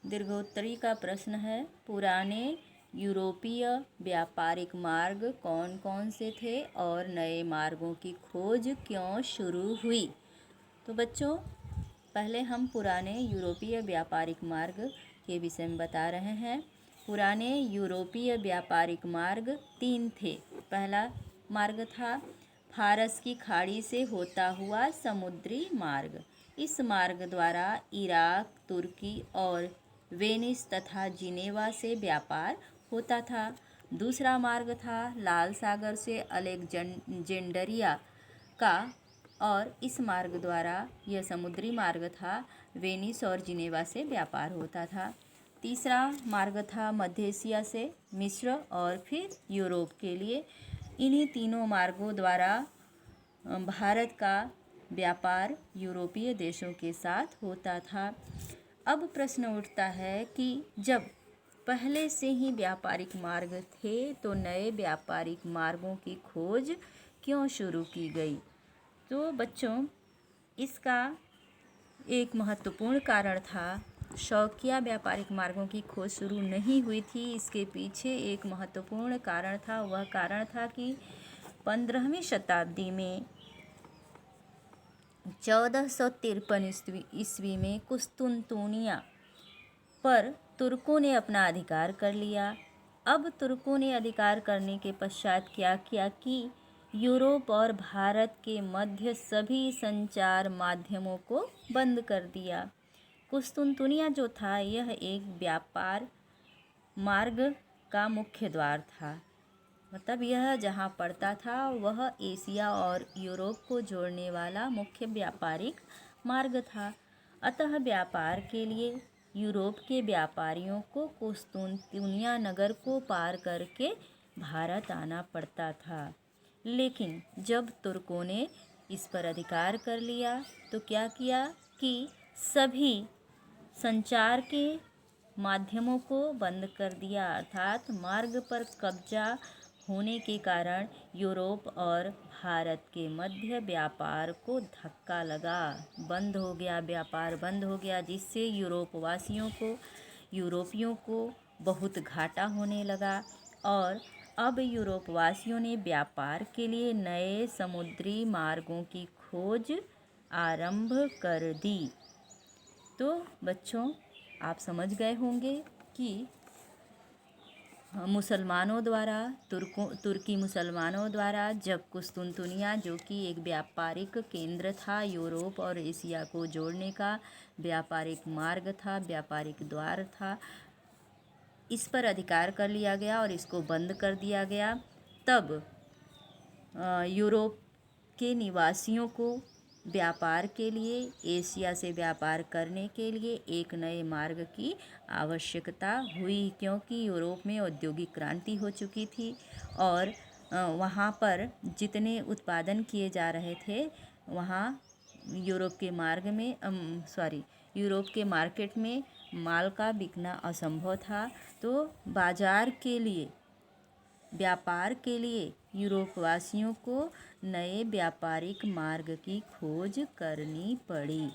दीर्घोत्तरी का प्रश्न है, पुराने यूरोपीय व्यापारिक मार्ग कौन कौन से थे और नए मार्गों की खोज क्यों शुरू हुई। तो बच्चों, पहले हम पुराने यूरोपीय व्यापारिक मार्ग के विषय में बता रहे हैं। पुराने यूरोपीय व्यापारिक मार्ग 3 थे। पहला मार्ग था फारस की खाड़ी से होता हुआ समुद्री मार्ग। इस मार्ग द्वारा इराक, तुर्की और वेनिस तथा जिनेवा से व्यापार होता था। दूसरा मार्ग था लाल सागर से अलेक्जेंडरिया का, और इस मार्ग द्वारा, यह समुद्री मार्ग था, वेनिस और जिनेवा से व्यापार होता था। तीसरा मार्ग था मध्य एशिया से मिस्र और फिर यूरोप के लिए। इन्हीं तीनों मार्गों द्वारा भारत का व्यापार यूरोपीय देशों के साथ होता था। अब प्रश्न उठता है कि जब पहले से ही व्यापारिक मार्ग थे तो नए व्यापारिक मार्गों की खोज क्यों शुरू की गई। तो बच्चों, इसका एक महत्वपूर्ण कारण था, शौकिया व्यापारिक मार्गों की खोज शुरू नहीं हुई थी। इसके पीछे एक महत्वपूर्ण कारण था। वह कारण था कि 15वीं शताब्दी में 1453 ईस्वी में कुस्तुनतुनिया पर तुर्कों ने अपना अधिकार कर लिया। अब तुर्कों ने अधिकार करने के पश्चात क्या किया कि यूरोप और भारत के मध्य सभी संचार माध्यमों को बंद कर दिया। कुस्तुनतुनिया जो था, यह एक व्यापार मार्ग का मुख्य द्वार था। मतलब यह जहाँ पड़ता था वह एशिया और यूरोप को जोड़ने वाला मुख्य व्यापारिक मार्ग था। अतः व्यापार के लिए यूरोप के व्यापारियों को कुस्तुनतुनिया नगर को पार करके भारत आना पड़ता था। लेकिन जब तुर्कों ने इस पर अधिकार कर लिया तो क्या किया कि सभी संचार के माध्यमों को बंद कर दिया। अर्थात मार्ग पर कब्जा होने के कारण यूरोप और भारत के मध्य व्यापार को धक्का लगा, बंद हो गया, व्यापार बंद हो गया, जिससे यूरोपियों को बहुत घाटा होने लगा। और अब यूरोपवासियों ने व्यापार के लिए नए समुद्री मार्गों की खोज आरंभ कर दी। तो बच्चों, आप समझ गए होंगे कि तुर्की मुसलमानों द्वारा जब कुस्तुनतुनिया, जो कि एक व्यापारिक केंद्र था, यूरोप और एशिया को जोड़ने का व्यापारिक मार्ग था, व्यापारिक द्वार था, इस पर अधिकार कर लिया गया और इसको बंद कर दिया गया, तब यूरोप के निवासियों को व्यापार के लिए, एशिया से व्यापार करने के लिए एक नए मार्ग की आवश्यकता हुई, क्योंकि यूरोप में औद्योगिक क्रांति हो चुकी थी और वहाँ पर जितने उत्पादन किए जा रहे थे, वहाँ यूरोप के मार्केट में माल का बिकना असंभव था। तो बाजार के लिए, व्यापार के लिए यूरोपवासियों को नए व्यापारिक मार्ग की खोज करनी पड़ी।